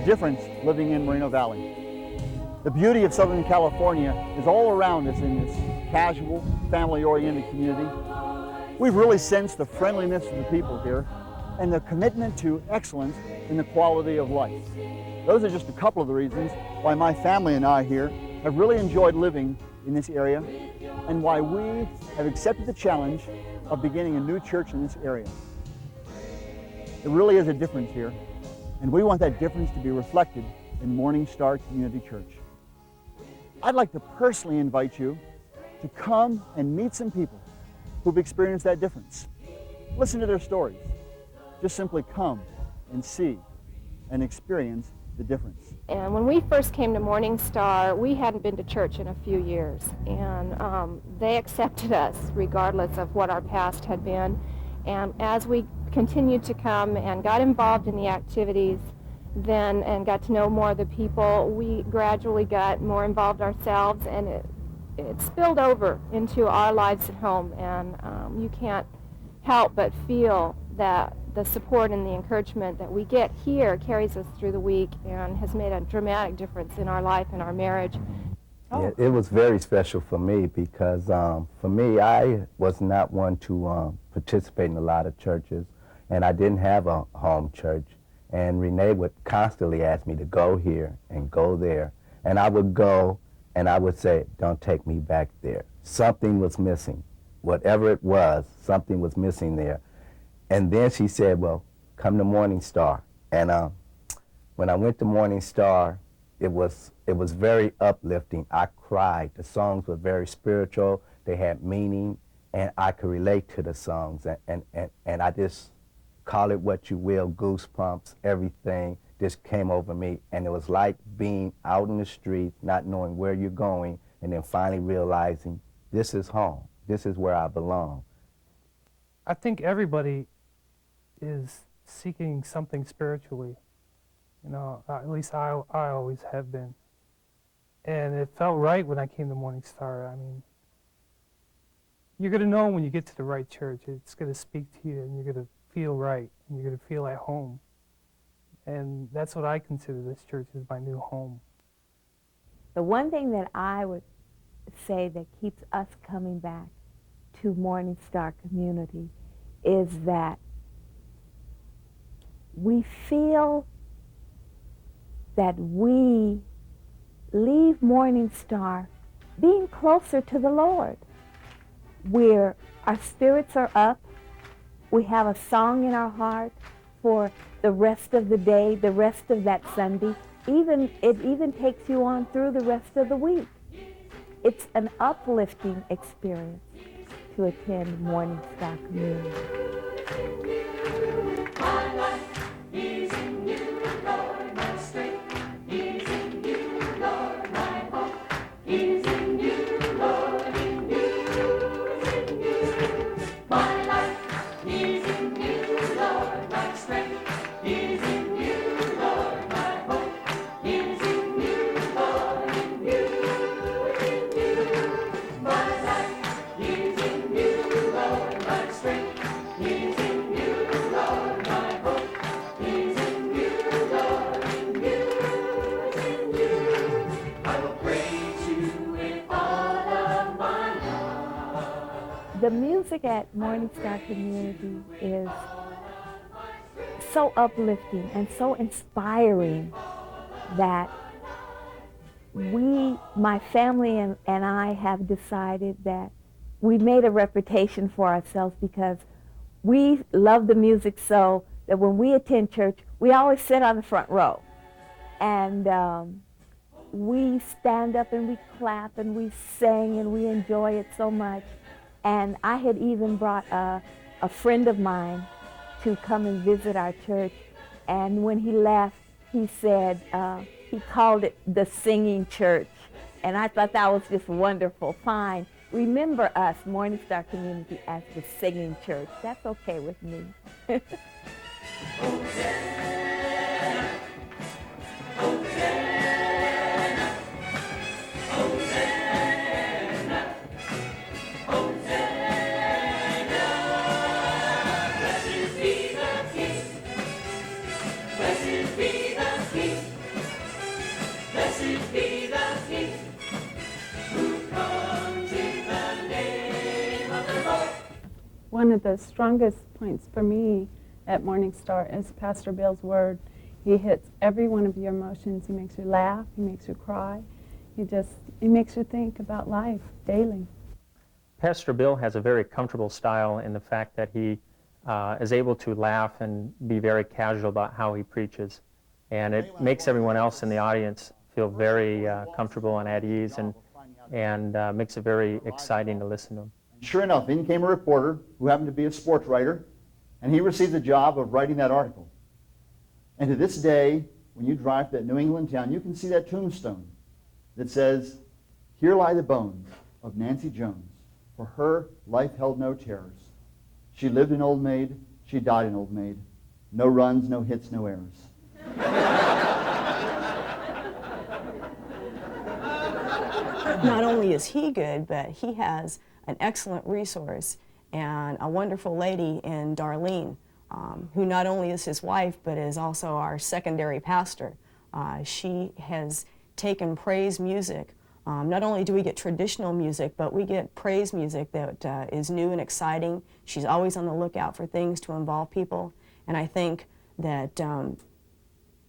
difference living in Moreno Valley. The beauty of Southern California is all around us in this casual, family-oriented community. We've really sensed the friendliness of the people here and the commitment to excellence in the quality of life. Those are just a couple of the reasons why my family and I here have really enjoyed living in this area and why we have accepted the challenge of beginning a new church in this area. There really is a difference here, and we want that difference to be reflected in MorningStar Community Church. I'd like to personally invite you to come and meet some people who've experienced that difference. Listen to their stories. Just simply come and see and experience the difference. And when we first came to MorningStar, we hadn't been to church in a few years, and they accepted us regardless of what our past had been. And as we continued to come and got involved in the activities then and got to know more of the people, we gradually got more involved ourselves, and it spilled over into our lives at home. And you can't help but feel that the support and the encouragement that we get here carries us through the week and has made a dramatic difference in our life and our marriage. Yeah, it was very special for me because for me, I was not one to participate in a lot of churches, and I didn't have a home church. And Renee would constantly ask me to go here and go there. And I would go and I would say, don't take me back there. Something was missing. Whatever it was, something was missing there. And then she said, well, come to MorningStar. And when I went to MorningStar, it was very uplifting. I cried. The songs were very spiritual. They had meaning, and I could relate to the songs. And I just, call it what you will, goosebumps, everything just came over me. And it was like being out in the street, not knowing where you're going, and then finally realizing this is home. This is where I belong. I think everybody is seeking something spiritually. You know, at least I always have been. And it felt right when I came to MorningStar. I mean, you're going to know when you get to the right church. It's going to speak to you, and you're going to feel right, and you're going to feel at home. And that's what I consider this church as my new home. The one thing that I would say that keeps us coming back to MorningStar Community is that we feel that we leave MorningStar being closer to the Lord. Our spirits are up. We have a song in our heart for the rest of the day, the rest of that Sunday. It even takes you on through the rest of the week. It's an uplifting experience to attend MorningStar Community. My life is in you, Lord, my strength is in you, Lord, my hope is in you, Lord, in you, is in you. My life is in you, Lord, my strength is in you, Lord, my hope is in you, Lord, in you, is in you. My life is in you, Lord, my strength is in you, Lord, my hope is in you, Lord, in you, is in you. I will praise you with all of my heart. The music at MorningStar Community is so uplifting and so inspiring that my family and I have decided that we made a reputation for ourselves because we love the music so that when we attend church, we always sit on the front row. And we stand up and we clap and we sing and we enjoy it so much. And I had even brought a friend of mine to come and visit our church. And when he left, he said, he called it the singing church. And I thought that was just wonderful. Fine. Remember us, MorningStar Community, as the singing church. That's okay with me. Hosanna, Hosanna, Hosanna, Hosanna. Blessed be the King, blessed be the King. One of the strongest points for me at MorningStar is Pastor Bill's word. He hits every one of your emotions. He makes you laugh. He makes you cry. He makes you think about life daily. Pastor Bill has a very comfortable style in the fact that he is able to laugh and be very casual about how he preaches. And it makes everyone else in the audience feel very comfortable and at ease, and makes it very exciting to listen to him. Sure enough, in came a reporter who happened to be a sports writer, and he received the job of writing that article. And to this day, when you drive to that New England town, you can see that tombstone that says, "Here lie the bones of Nancy Jones. For her, life held no terrors. She lived an old maid, she died an old maid. No runs, no hits, no errors." Not only is he good, but he has an excellent resource and a wonderful lady in Darlene, who not only is his wife, but is also our secondary pastor. She has taken praise music. Not only do we get traditional music, but we get praise music that is new and exciting. She's always on the lookout for things to involve people. And I think that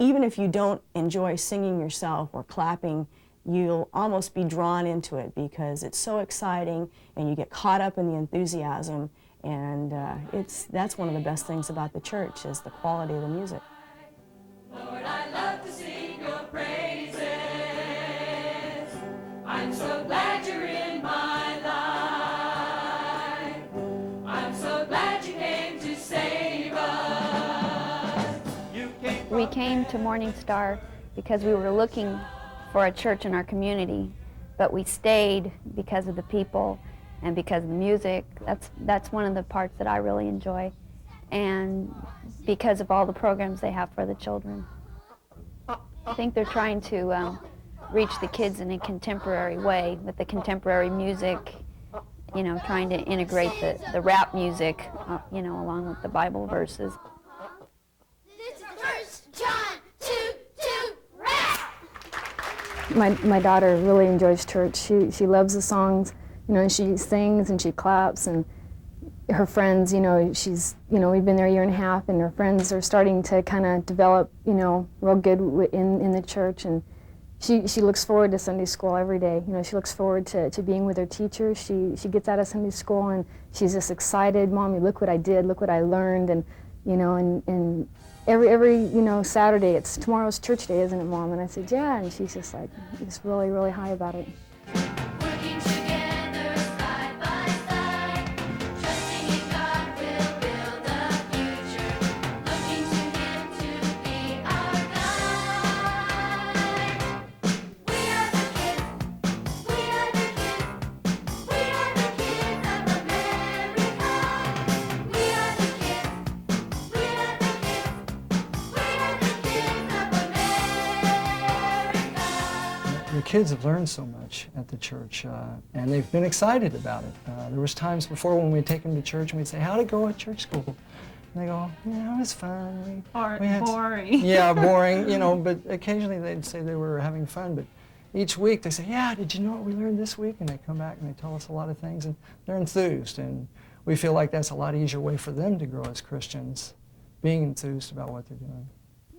even if you don't enjoy singing yourself or clapping, you'll almost be drawn into it because it's so exciting and you get caught up in the enthusiasm. And that's one of the best things about the church is the quality of the music. Lord, I love to sing your praises. I'm so glad you're in my life. I'm so glad you came to save us. We came to MorningStar because we were looking for a church in our community, but we stayed because of the people and because of the music. That's one of the parts that I really enjoy, and because of all the programs they have for the children. I think they're trying to reach the kids in a contemporary way with the contemporary music, you know, trying to integrate the rap music, you know, along with the Bible verses. This is First John 2:2, rap! My daughter really enjoys church. She loves the songs, you know, and she sings and she claps, and her friends, you know, we've been there a year and a half, and her friends are starting to kind of develop, you know, real good in the church, and she looks forward to Sunday school every day. You know, she looks forward to being with her teacher. She gets out of Sunday school and she's just excited. "Mommy, look what I did, look what I learned," and you know, and every you know, Saturday, it's tomorrow's church day, isn't it, Mom? And I said, yeah, and she's just like, just really, really high about it. Working together side by side, trusting in God will build a future, looking to Him to be our guide. We are the kids, we are the kids, we are the kids of America. We are the kids, we are the kids, we are the kids of America. The kids have learned so much at the church, and they've been excited about it. There was times before when we'd take them to church and we'd say, "How'd it go at church school?" And they go, "Yeah, it was fun." Boring. Yeah, boring, you know, but occasionally they'd say they were having fun. But each week they say, "Yeah, did you know what we learned this week?" And they come back and they tell us a lot of things, and they're enthused. And we feel like that's a lot easier way for them to grow as Christians, being enthused about what they're doing.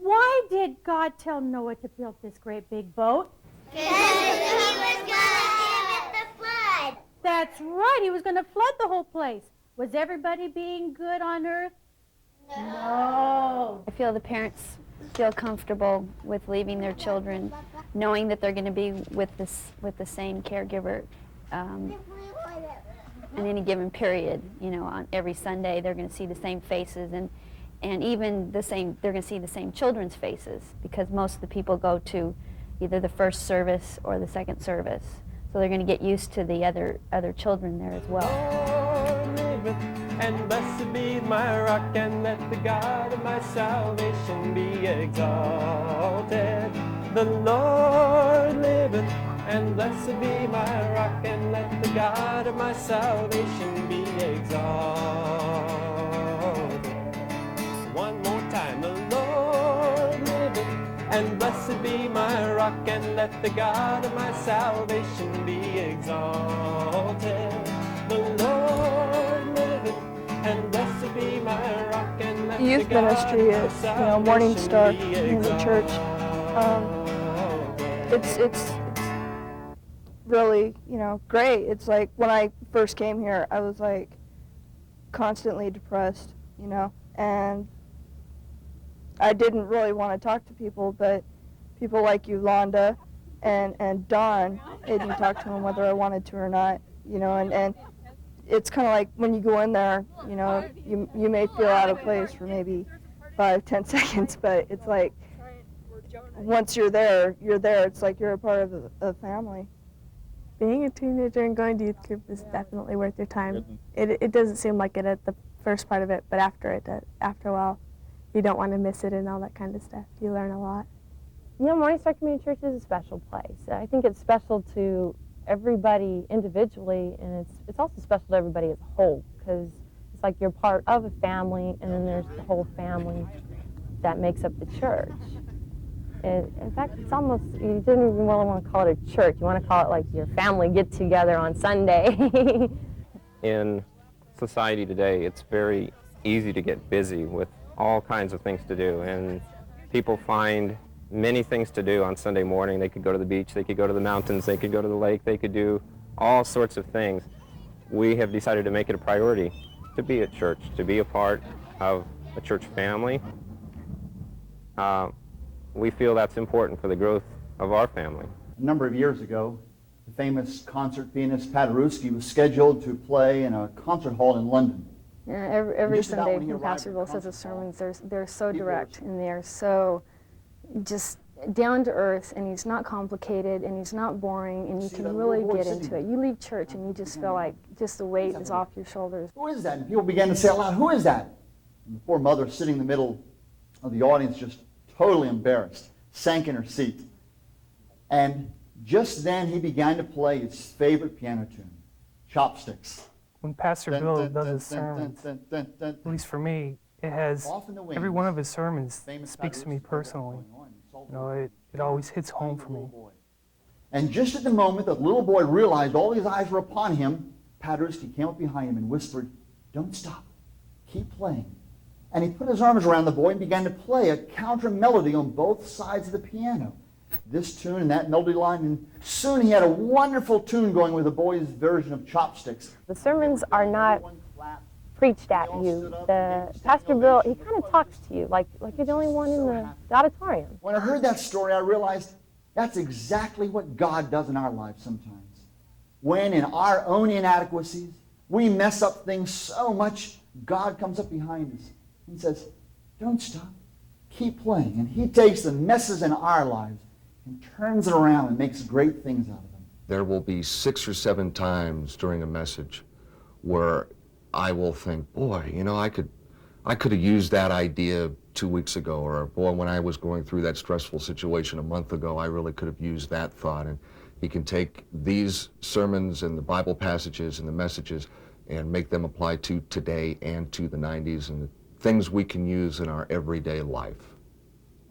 Why did God tell Noah to build this great big boat? Because He was gonna give it the flood. That's right, he was going to flood the whole place. Was everybody being good on earth? No. I feel the parents feel comfortable with leaving their children, knowing that they're going to be with the same caregiver in any given period. You know, on every Sunday they're going to see the same faces, and even they're going to see the same children's faces, because most of the people go to either the first service or the second service. So they're going to get used to the other children there as well. Lord liveth, and blessed be my rock, and let the God of my salvation be exalted. The Lord liveth, and blessed be my rock, and let the God of my salvation be exalted. One more time. The Lord liveth, and blessed be my rock, and let the God of my salvation be exalted. The Lord liveth, youth ministry at MorningStar Community Church. It's really great. It's like when I first came here, I was like constantly depressed, and I didn't really want to talk to people, but people like Yolanda and Don made me talk to them whether I wanted to or not, and it's kind of like when you go in there, you may feel out of place for maybe 5-10 seconds, but it's like once you're there, it's like you're a part of a family. Being a teenager and going to youth group is definitely worth your time. It doesn't seem like it at the first part of it, but after a while, you don't want to miss it and all that kind of stuff. You learn a lot. MorningStar Community Church is a special place. I think it's special to everybody individually, and it's also special to everybody as a whole, because it's like you're part of a family, and then there's the whole family that makes up the church. In fact, it's almost, you didn't even really want to call it a church. You want to call it like your family get-together on Sunday. In society today, it's very easy to get busy with all kinds of things to do, and people find many things to do on Sunday morning. They could go to the beach, they could go to the mountains, they could go to the lake, they could do all sorts of things. We have decided to make it a priority to be at church, to be a part of a church family. We feel that's important for the growth of our family. A number of years ago, the famous concert pianist Paderewski was scheduled to play in a concert hall in London. Yeah, every Sunday when Pastor Bill says his sermons, they're so direct and they're so just down to earth, and he's not complicated and he's not boring, and you can really get into it. You leave church and you just feel like just the weight is off your shoulders. Who is that? And people began to say out loud, who is that? And the poor mother sitting in the middle of the audience, just totally embarrassed, sank in her seat. And just then he began to play his favorite piano tune, Chopsticks. When Pastor Bill does his sermons, at least for me, it has, every one of his sermons speaks to me personally. It always hits home for me. And just at the moment that the little boy realized all these eyes were upon him, Paderewski came up behind him and whispered, "Don't stop, keep playing." And he put his arms around the boy and began to play a counter melody on both sides of the piano. This tune and that melody line, and soon he had a wonderful tune going with the boy's version of Chopsticks. The sermons are not preached at you. The Pastor Bill, he kind of talks to you like you're the only one in the auditorium. When I heard that story, I realized that's exactly what God does in our lives sometimes. When in our own inadequacies, we mess up things so much, God comes up behind us and says, "Don't stop, keep playing." And he takes the messes in our lives and turns it around and makes great things out of them. There will be 6 or 7 times during a message where I will think, boy, I could have used that idea 2 weeks ago, or boy, when I was going through that stressful situation a month ago, I really could have used that thought. And he can take these sermons and the Bible passages and the messages and make them apply to today and to the 90s and the things we can use in our everyday life.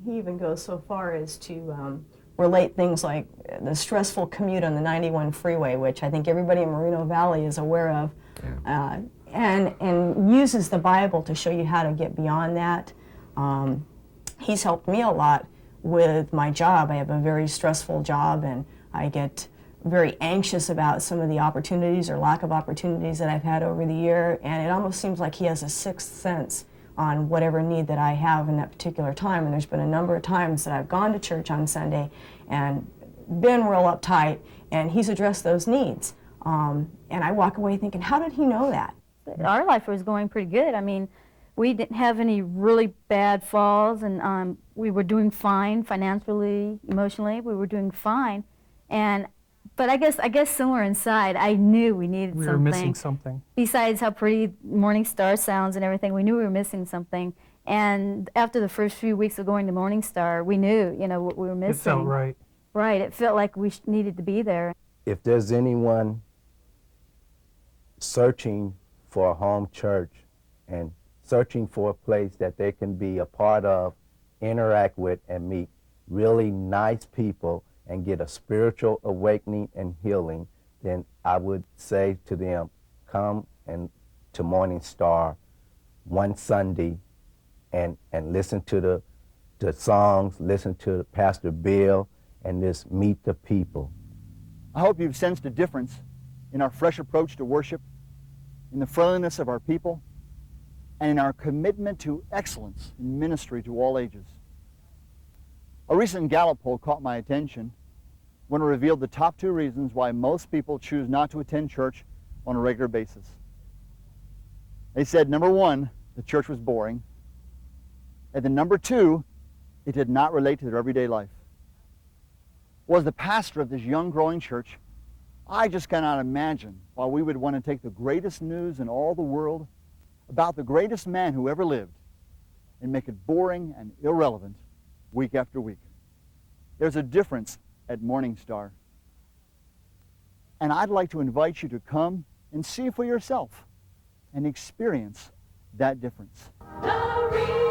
He even goes so far as to relate things like the stressful commute on the 91 freeway, which I think everybody in Moreno Valley is aware of. Yeah. And uses the Bible to show you how to get beyond that. He's helped me a lot with my job. I have a very stressful job, and I get very anxious about some of the opportunities or lack of opportunities that I've had over the year, and it almost seems like he has a sixth sense on whatever need that I have in that particular time. And there's been a number of times that I've gone to church on Sunday and been real uptight, and he's addressed those needs. And I walk away thinking, how did he know that? Our life was going pretty good. I mean, we didn't have any really bad falls, and we were doing fine financially, emotionally. We were doing fine, but I guess somewhere inside, I knew we needed something. We were missing something. Besides how pretty MorningStar sounds and everything, we knew we were missing something. And after the first few weeks of going to MorningStar, we knew, what we were missing. It felt right. Right. It felt like we needed to be there. If there's anyone searching for a home church and searching for a place that they can be a part of, interact with, and meet really nice people and get a spiritual awakening and healing, then I would say to them, come and to MorningStar one Sunday and listen to the songs, listen to Pastor Bill, and just meet the people. I hope you've sensed a difference in our fresh approach to worship, in the friendliness of our people, and in our commitment to excellence in ministry to all ages. A recent Gallup poll caught my attention when it revealed the top 2 reasons why most people choose not to attend church on a regular basis. They said, number 1, the church was boring, and then number 2, it did not relate to their everyday life. Well, as the pastor of this young growing church, I just cannot imagine why we would want to take the greatest news in all the world about the greatest man who ever lived and make it boring and irrelevant week after week. There's a difference at MorningStar. And I'd like to invite you to come and see for yourself and experience that difference. The